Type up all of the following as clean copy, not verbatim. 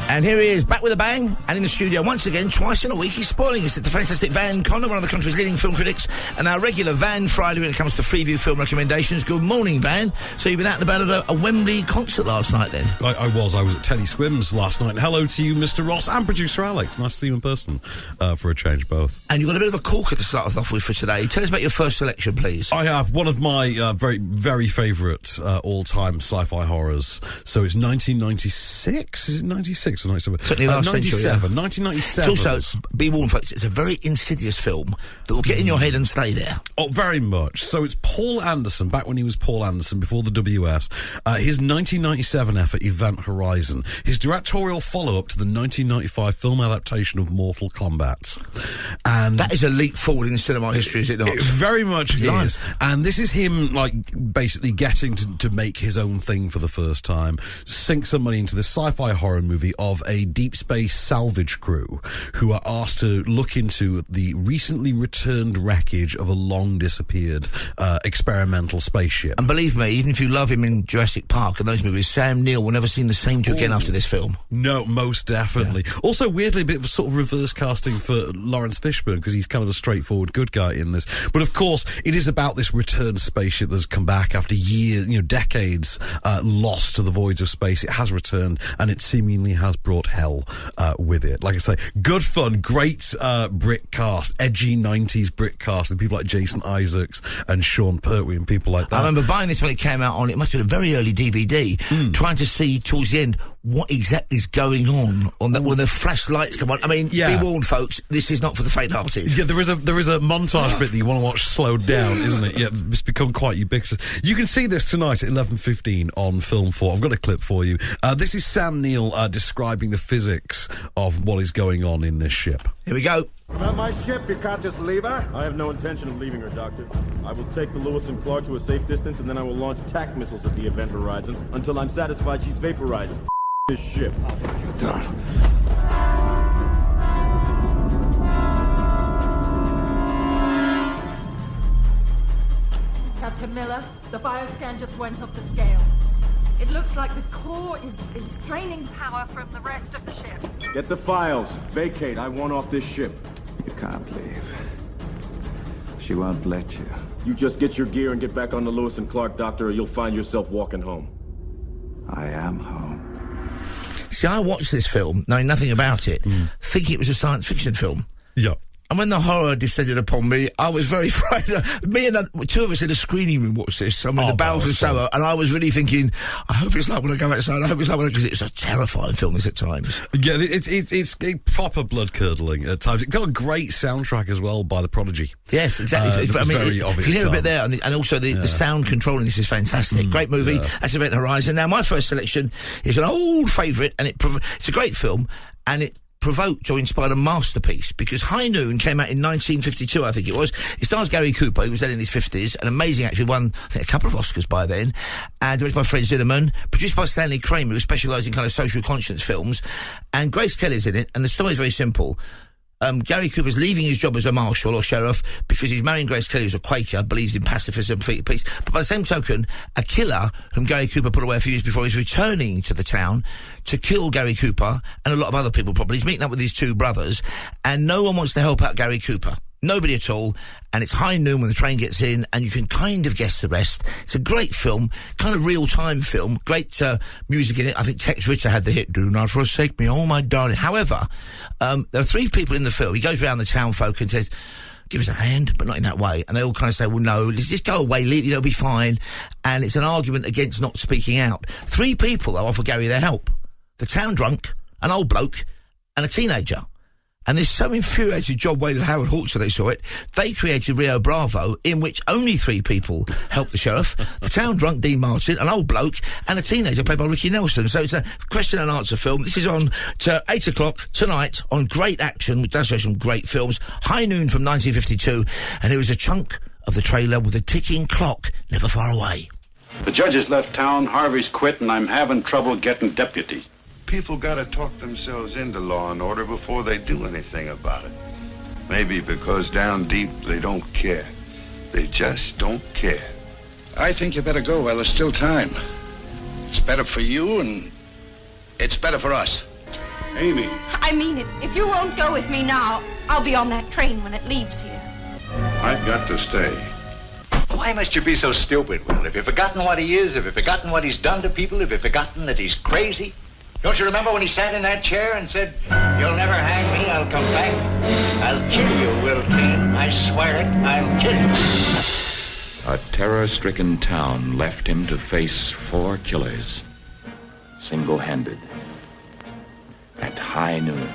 And here he is, back with a bang, and in the studio once again, twice in a week. He's spoiling us. The fantastic Van Connor, one of the country's leading film critics, and our regular Van Friday when it comes to Freeview film recommendations. Good morning, Van. So you've been out and about at a Wembley concert last night, then? I was at Teddy Swims last night. And hello to you, Mr. Ross, and producer Alex. Nice to see you in person, for a change, both. And you've got a bit of a corker to start us off with for today. Tell us about your first selection, please. I have one of my very, very favourite all-time sci-fi horrors. So it's 1996? Is it 96 or 97? Certainly 97. 1997. It's also, be warned, folks, it's a very insidious film that will get in your head and stay there. Oh, very much. So it's Paul Anderson, back when he was Paul Anderson, before the WS, his 1997 effort, Event Horizon, his directorial follow-up to the 1995 film adaptation of Mortal Kombat. And that is a leap forward in cinema history, is it not? It very much is. And this is him, like, basically getting to make his own thing for the first time, sink some money into this sci-fi horror movie of a deep space salvage crew who are asked to look into the recently returned wreckage of a long disappeared experimental spaceship. And believe me, even if you love him in Jurassic Park and those movies, Sam Neill will never seem the same to you again after this film. No, most definitely. Yeah. Also, weirdly, a bit of sort of reverse casting for Lawrence Fishburne, because he's kind of a straightforward good guy in this. But of course, it is about this returned spaceship that's come back after years, decades lost to the voids of space. It has returned, and it seemingly has brought hell with it. Like I say, good fun, great Brit cast, edgy 90s Brit cast, and people like Jason Isaacs and Sean Pertwee and people like that. I remember buying this when it came out on, it must have been a very early DVD, trying to see towards the end what exactly is going on that when the flashlights come on. I mean, be warned, folks, this is not for the faint-hearted. Yeah, there is a montage bit that you want to watch slowed down, isn't it? Yeah, it's become quite ubiquitous. You can see this tonight at 11:15 on Film 4. I've got a clip for you. This is Sam Neill describing the physics of what is going on in this ship. Here we go. About my ship, you can't just leave her? I have no intention of leaving her, Doctor. I will take the Lewis and Clark to a safe distance, and then I will launch attack missiles at the Event Horizon until I'm satisfied she's vaporized. This ship. Captain Miller, the bioscan just went off the scale. It looks like the core is draining power from the rest of the ship. Get the files. Vacate. I want off this ship. You can't leave. She won't let you. You just get your gear and get back on the Lewis and Clark, Doctor, or you'll find yourself walking home. I am home. See, I watched this film, knowing nothing about it, thinking it was a science fiction film. Yeah. And when the horror descended upon me, I was very frightened. Me and two of us in a screening room watched this. I'm in the bowels of summer, and I was really thinking, I hope it's like when I go outside. I hope it's like when because it's a terrifying film at times. Yeah, it's proper blood-curdling at times. It's got a great soundtrack as well by The Prodigy. Yes, exactly. Very obvious. You can hear a bit there, and also the sound control in this is fantastic. Great movie. Yeah. That's Event Horizon. Now, my first selection is an old favourite, and it's a great film, and it provoked or inspired a masterpiece, because High Noon came out in 1952, I think it was. It stars Gary Cooper, who was then in his 50s, an amazing actor, won, I think, a couple of Oscars by then, and directed by Fred Zinnemann, produced by Stanley Kramer, who specialised in kind of social conscience films, and Grace Kelly's in it, and the story's very simple. Gary Cooper's leaving his job as a marshal or sheriff because he's marrying Grace Kelly, who's a Quaker, believes in pacifism, peace. But by the same token, a killer whom Gary Cooper put away a few years before is returning to the town to kill Gary Cooper and a lot of other people probably. He's meeting up with his two brothers, and no one wants to help out Gary Cooper. Nobody at all, and it's High Noon when the train gets in, and you can kind of guess the rest. It's a great film, kind of real-time film, great music in it. I think Tex Ritter had the hit, "Do Not Forsake Me, Oh My Darling." However, there are three people in the film. He goes around the town folk and says, give us a hand, but not in that way. And they all kind of say, well, no, let's just go away, leave, it'll be fine. And it's an argument against not speaking out. Three people, though, offer Gary their help. The town drunk, an old bloke, and a teenager. And this so infuriated John Wayne and Howard Hawks when they saw it, they created Rio Bravo, in which only three people helped the sheriff, the town drunk Dean Martin, an old bloke, and a teenager played by Ricky Nelson. So it's a question and answer film. This is on to 8 o'clock tonight on Great Action, which does show some great films. High Noon from 1952, and there was a chunk of the trailer with a ticking clock never far away. The judge has left town, Harvey's quit, and I'm having trouble getting deputies. People gotta talk themselves into law and order before they do anything about it. Maybe because down deep they don't care. They just don't care. I think you better go while there's still time. It's better for you and it's better for us. Amy. I mean it. If you won't go with me now, I'll be on that train when it leaves here. I've got to stay. Why must you be so stupid, Will? Have you forgotten what he is? Have you forgotten what he's done to people? Have you forgotten that he's crazy? Don't you remember when he sat in that chair and said, "You'll never hang me, I'll come back. I'll kill you, Will Kane. I swear it, I'll kill you." A terror-stricken town left him to face 4 killers, single-handed, at high noon.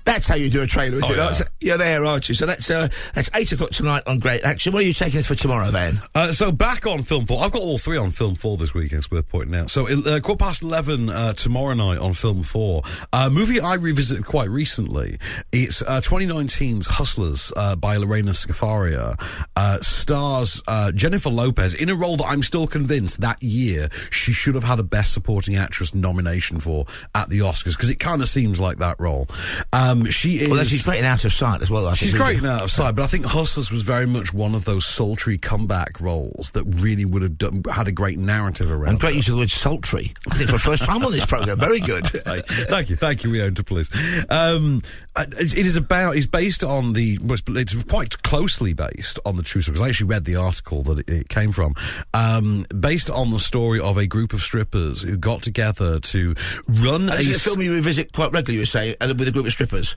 That's how you do a trailer, is it? Yeah. You're there, aren't you? So that's 8 o'clock tonight on Great Action. What are you taking us for tomorrow, Van? So back on Film 4. I've got all 3 on Film 4 this week, it's worth pointing out. So 11:15 tomorrow night on Film 4. A movie I revisited quite recently. It's 2019's Hustlers by Lorena Scafaria. Stars Jennifer Lopez in a role that I'm still convinced that year she should have had a Best Supporting Actress nomination for at the Oscars, because it kind of seems like that role. She is... Well, she's great in Out of Sight as well, I think. She's great in Out of Sight, but I think Hustlers was very much one of those sultry comeback roles that really would have had a great narrative around. And great use of the word sultry. I think for the first time on this programme. Very good. Thank you, we own to police. It's based on it's quite closely based on the true story, because I actually read the article that it came from. Based on the story of a group of strippers who got together to run Is it a film you revisit quite regularly, you say, with a group of strippers?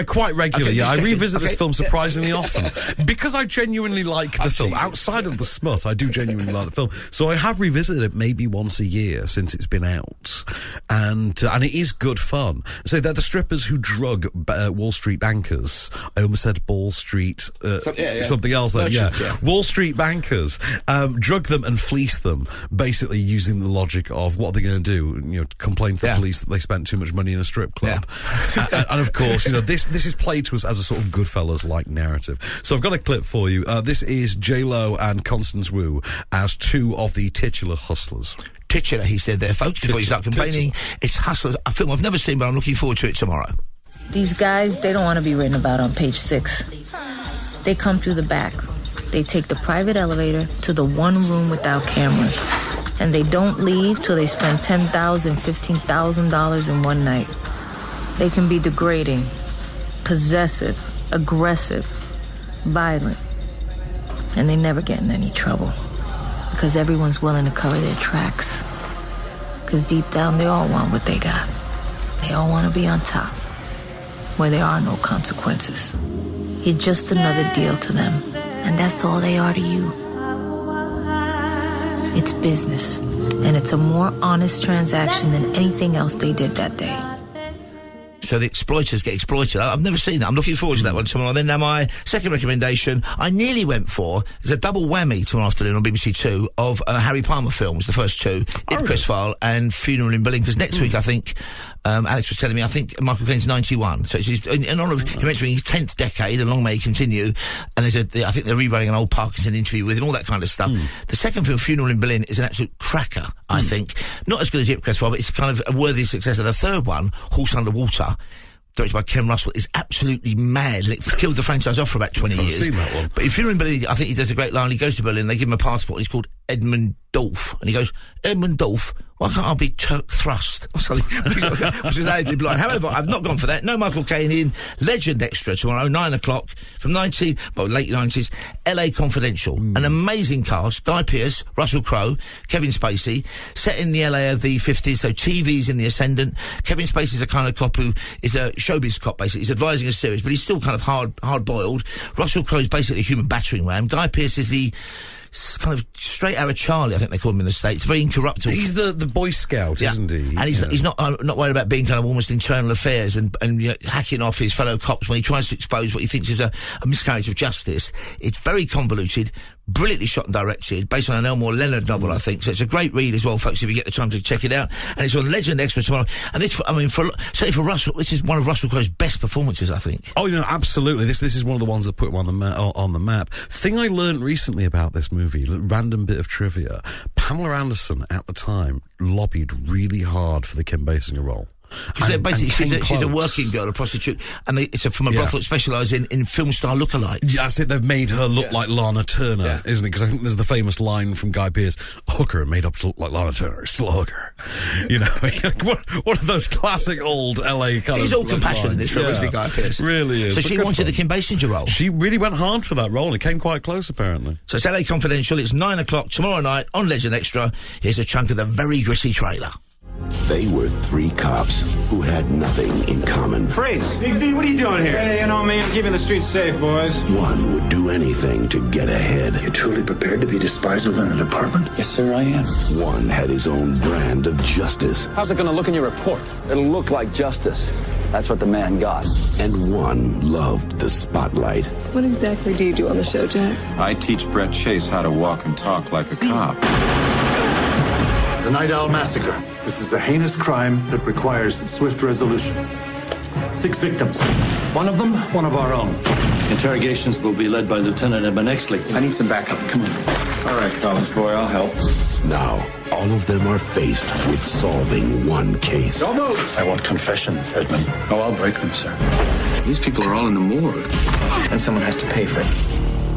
Quite regularly, okay, yeah. I revisit okay. this film surprisingly often because I genuinely like the film. Outside of the smut, I do genuinely like the film. So I have revisited it maybe once a year since it's been out, and it is good fun. So they're the strippers who drug Wall Street bankers. I almost said Ball Street, something else. Merchants, yeah. Wall Street bankers drug them and fleece them, basically using the logic of what they're going to do. Complain to the police that they spent too much money in a strip club, and of course, this is played to us as a sort of Goodfellas-like narrative. So I've got a clip for you. This is J-Lo and Constance Wu as 2 of the titular hustlers. Titular, he said there, folks, before you start complaining. It's Hustlers, a film I've never seen, but I'm looking forward to it tomorrow. These guys, they don't want to be written about on page 6. They come through the back. They take the private elevator to the one room without cameras. And they don't leave till they spend $10,000, $15,000 in one night. They can be degrading, possessive, aggressive, violent. And they never get in any trouble. Because everyone's willing to cover their tracks. Because deep down, they all want what they got. They all want to be on top, where there are no consequences. You're just another deal to them. And that's all they are to you. It's business. And it's a more honest transaction than anything else they did that day. So the exploiters get exploited. I've never seen that. I'm looking forward to that one tomorrow. Then now my second recommendation, I nearly went for, is a double whammy tomorrow afternoon on BBC 2 of Harry Palmer films, the first 2, Ipcress File and Funeral in Berlin, because next week I think, Alex was telling me, I think Michael Caine's 91. So it's in honour of him entering his 10th decade, and long may he continue. And I think they're rerunning an old Parkinson interview with him, all that kind of stuff. The second film, Funeral in Berlin, is an absolute cracker, I think. Not as good as Ipcress File, but it's kind of a worthy successor. The third one, Horse Underwater, directed by Ken Russell, is absolutely mad. And it killed the franchise off for about 20 years. I've seen that one. But if you're in Berlin, I think he does a great line. He goes to Berlin, they give him a passport, and he's called Edmund Dolph. And he goes, Edmund Dolph? Why can't I be Turk Thrust? Or something. Which is ad-lib line. However, I've not gone for that. No Michael Caine in. Legend Extra tomorrow, 9 o'clock, from late 90s, LA Confidential. An amazing cast. Guy Pearce, Russell Crowe, Kevin Spacey, set in the LA of the 50s, so TV's in the ascendant. Kevin Spacey's a kind of cop who is a showbiz cop, basically. He's advising a series, but he's still kind of hard-boiled. Russell Crowe's basically a human battering ram. Guy Pearce is the kind of straight arrow Charlie, I think they call him in the States. Very incorruptible. He's the Boy Scout, isn't he? And he's not worried about being kind of almost internal affairs and hacking off his fellow cops when he tries to expose what he thinks is a miscarriage of justice. It's very convoluted, brilliantly shot and directed, based on an Elmore Leonard novel, I think. So it's a great read as well, folks, if you get the time to check it out. And it's on Legend Extra tomorrow. And this, certainly for Russell, this is one of Russell Crowe's best performances, I think. Oh, absolutely. This is one of the ones that put him on the map. Thing I learned recently about this movie, random bit of trivia, Pamela Anderson at the time lobbied really hard for the Kim Basinger role. Basically, she's a working girl, a prostitute, and it's from a brothel that specialises in film star lookalikes. Yeah, that's it. They've made her look like Lana Turner, isn't it? Because I think there's the famous line from Guy Pearce: "A hooker made up to look like Lana Turner is still a hooker." You know, what are those classic old LA kind He's of all compassion in this film, isn't he, Guy Pearce? Really is. So she wanted the Kim Basinger role. She really went hard for that role. It came quite close, apparently. So it's LA Confidential. It's 9 o'clock tomorrow night on Legend Extra. Here's a chunk of the very gritty trailer. They were three cops who had nothing in common. Freeze! Big D, what are you doing here? Hey, you know me, I'm keeping the streets safe, boys. One would do anything to get ahead. You're truly prepared to be despised within the department? Yes, sir, I am. One had his own brand of justice. How's it gonna look in your report? It'll look like justice. That's what the man got. And one loved the spotlight. What exactly do you do on the show, Jack? I teach Brett Chase how to walk and talk like a cop. The Night Owl Massacre. This is a heinous crime that requires swift resolution. 6 victims. One of them, one of our own. Interrogations will be led by Lieutenant Edmund Exley. I need some backup. Come on. All right, college boy, I'll help. Now, all of them are faced with solving one case. Don't move! I want confessions, Edmund. Oh, I'll break them, sir. These people are all in the morgue. And someone has to pay for it.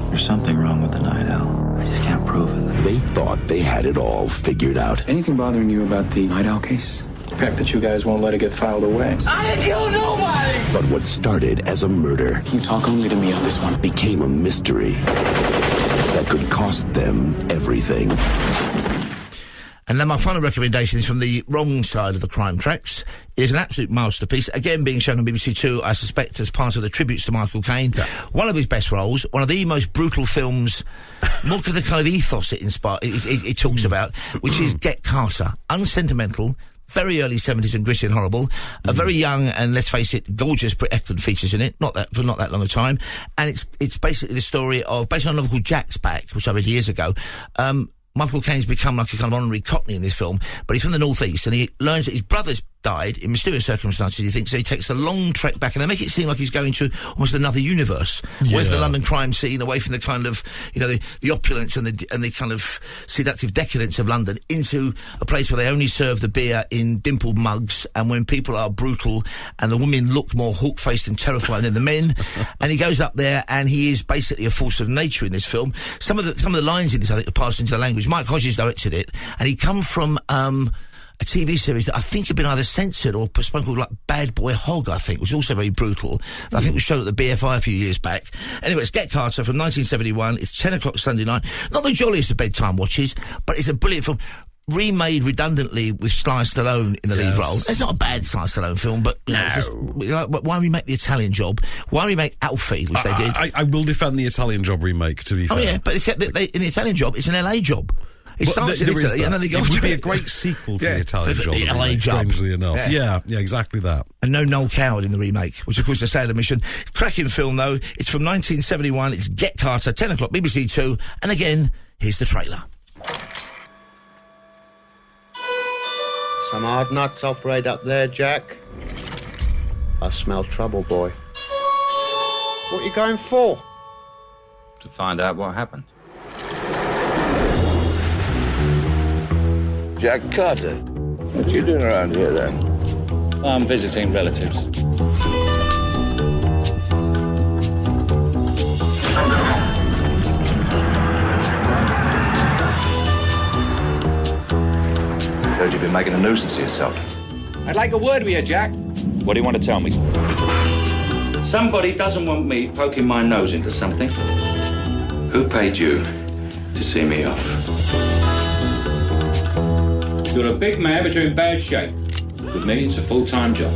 There's something wrong with the Night Owl. I just can't prove it. They thought they had it all figured out. Anything bothering you about the Night Owl case? The fact that you guys won't let it get filed away. I didn't kill nobody! But what started as a murder... You talk only to me on this one. ...became a mystery that could cost them everything. And then my final recommendation is from the wrong side of the crime tracks. It is an absolute masterpiece, again being shown on BBC Two, I suspect, as part of the tributes to Michael Caine. Yeah. One of his best roles, one of the most brutal films, more of the kind of ethos it talks about, which is Get Carter. Unsentimental, very early 70s and gritty and horrible. A very young and, let's face it, gorgeous Britt Eklund features in it, for not that long a time. And it's basically the story of, based on a novel called Jack's Back, which I read years ago, Michael Caine's become like a kind of honorary Cockney in this film, but he's from the northeast, and he learns that his brother's died in mysterious circumstances, he thinks, so he takes a long trek back, and they make it seem like he's going to almost another universe, away from the London crime scene, away from the kind of, you know, the opulence and the kind of seductive decadence of London, into a place where they only serve the beer in dimpled mugs, and when people are brutal, and the women look more hawk-faced and terrifying than the men, and he goes up there, and he is basically a force of nature in this film. Some of the lines in this, I think, are passed into the language. Mike Hodges directed it, and he come from, a TV series that I think had been either censored or postponed, called like Bad Boy Hog, I think, which was also very brutal. I think was shown at the BFI a few years back. Anyway, it's Get Carter from 1971. It's 10 o'clock Sunday night. Not the jolliest of bedtime watches, but it's a brilliant film. Remade redundantly with Sly Stallone in the lead role. It's not a bad Sly Stallone film, but why remake The Italian Job? Why remake Alfie, which they did? I will defend the Italian Job remake, to be fair. Oh yeah, but in the Italian Job, it's an LA job. It starts in Italy, and then they go. It would be a great sequel to the Italian Job. The LA Job, strangely enough. Yeah, exactly that. And no Noel Coward in the remake, which of course is a sailor mission. Cracking film though. It's from 1971. It's Get Carter, 10 o'clock, BBC Two. And again, here's the trailer. Some hard nuts operate up there, Jack. I smell trouble, boy. What are you going for? To find out what happened. Jack Carter. What you doing around here, then? I'm visiting relatives. Heard you've been making a nuisance of yourself. I'd like a word with you, Jack. What do you want to tell me? Somebody doesn't want me poking my nose into something. Who paid you to see me off? You're a big man, but you're in bad shape. With me, it's a full-time job.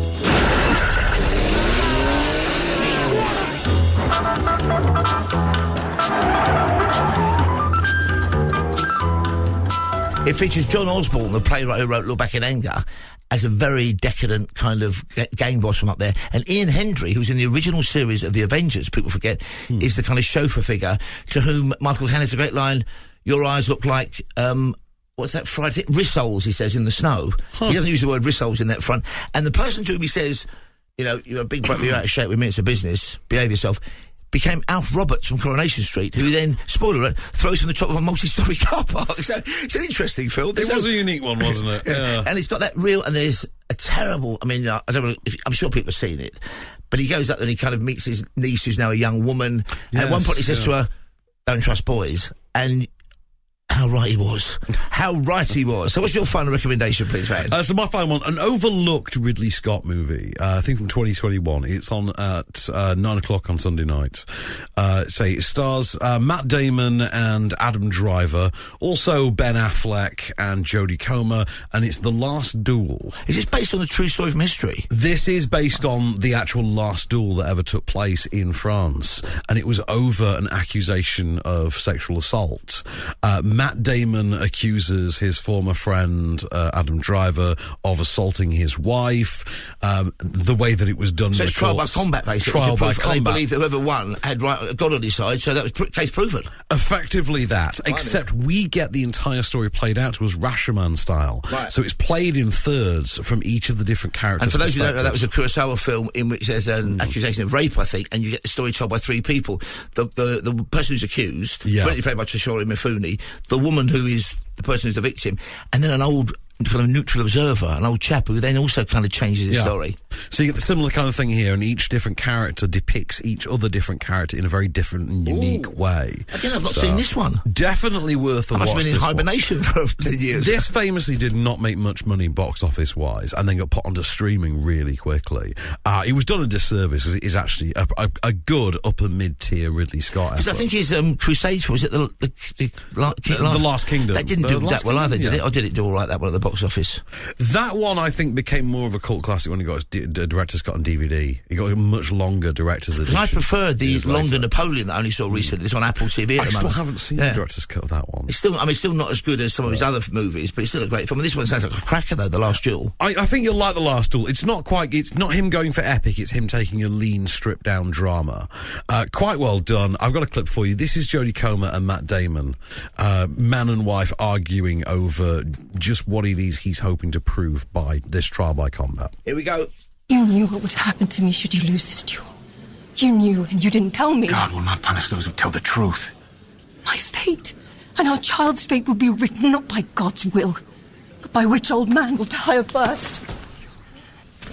It features John Osborne, the playwright who wrote Look Back in Anger, as a very decadent kind of gang boss from up there. And Ian Hendry, who's in the original series of The Avengers, people forget, is the kind of chauffeur figure to whom Michael Caine has a great line, "Your eyes look like, what's that fried thing? Rissoles," he says, in the snow. He doesn't use the word rissoles in that front. And the person to whom he says, you know, you're a big bloke, you're out of shape with me, it's a business, behave yourself, became Alf Roberts from Coronation Street, who then, spoiler alert, throws from the top of a multi-storey car park. So it's an interesting film. It was a unique one, wasn't it? Yeah. And it's got that real, and there's a terrible, I mean, I don't know, I'm sure people have seen it, but he goes up and he kind of meets his niece, who's now a young woman, and at one point he says to her, "Don't trust boys," and how right he was. How right he was. So what's your final recommendation, please, Van? So my final one, an overlooked Ridley Scott movie, I think from 2021. It's on at 9 o'clock on Sunday night. It stars Matt Damon and Adam Driver, also Ben Affleck and Jodie Comer, and it's The Last Duel. Is this based on a true story from history? This is based on the actual last duel that ever took place in France, and it was over an accusation of sexual assault. Matt Damon accuses his former friend, Adam Driver, of assaulting his wife. The way that it was done... So it's trial by combat, basically. Trial by combat. They believe that whoever won had God on his side, so that was case proven. Effectively that, except we get the entire story played out to us Rashomon style. Right. So it's played in thirds from each of the different characters' And for those who don't know, that was a Kurosawa film in which there's an accusation of rape, I think, and you get the story told by three people. The person who's accused, brilliantly played by Toshiro Mifune, the woman who is the person who's the victim, and then an old kind of neutral observer, an old chap who then also kind of changes his story. So you get the similar kind of thing here, and each different character depicts each other different character in a very different and unique way. Again, I've not seen this one. Definitely worth a watch. I've been in hibernation for 10 years. This famously did not make much money box office wise, and then got put onto streaming really quickly. It was done a disservice because it is actually a good upper mid tier Ridley Scott effort. I think his Crusade, was it the Last Kingdom? That didn't do that well either, did it? Or did it do all right, that one, at the box office? That one, I think, became more of a cult classic when he got his director's cut on DVD. He got a much longer director's edition. I preferred the longer Napoleon that I only saw recently. It's on Apple TV at the moment. I still haven't seen the director's cut of that one. It's still not as good as some of his other movies, but it's still a great film. And this one sounds like a cracker, though, The Last Duel. I think you'll like The Last Duel. It's not him going for epic, it's him taking a lean, stripped-down drama. Quite well done. I've got a clip for you. This is Jodie Comer and Matt Damon, man and wife arguing over just what it is he's hoping to prove by this trial by combat. Here we go. You knew what would happen to me should you lose this duel. You knew, and you didn't tell me. God will not punish those who tell the truth. My fate and our child's fate will be written not by God's will, but by which old man will tire first.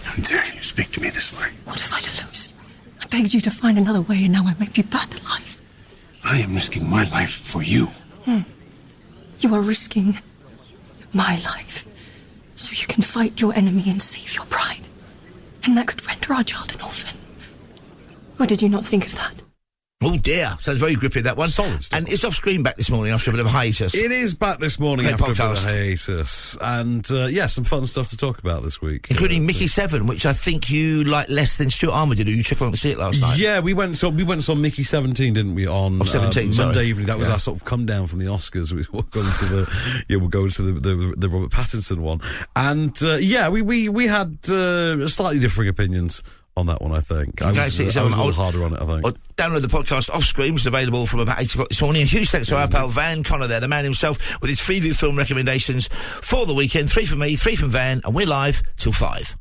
How dare you speak to me this way? What if I to lose? I begged you to find another way, and now I might be burned alive. I am risking my life for you. You are risking my life so you can fight your enemy and save your pride. And that could render our child an orphan. Or did you not think of that? Oh dear, sounds very grippy, that one. Solid stuff. And it's off screen back this morning after a bit of a hiatus. It is back this morning after a bit of a hiatus. And some fun stuff to talk about this week. Including Mickey 7, which I think you like less than Stuart Armour did, who you took along to see it last night. Yeah, we went and saw Mickey 17, didn't we, on 17, Monday evening. That was our sort of come down from the Oscars. We'll go into the Robert Pattinson one. And we had slightly differing opinions on that one, I think. I was a little harder on it, I think. Download the podcast off screen, which is available from about 8 o'clock this morning. A huge thanks to our pal Van Connor there, the man himself, with his Freeview film recommendations for the weekend. 3 from me, 3 from Van, and we're live till 5.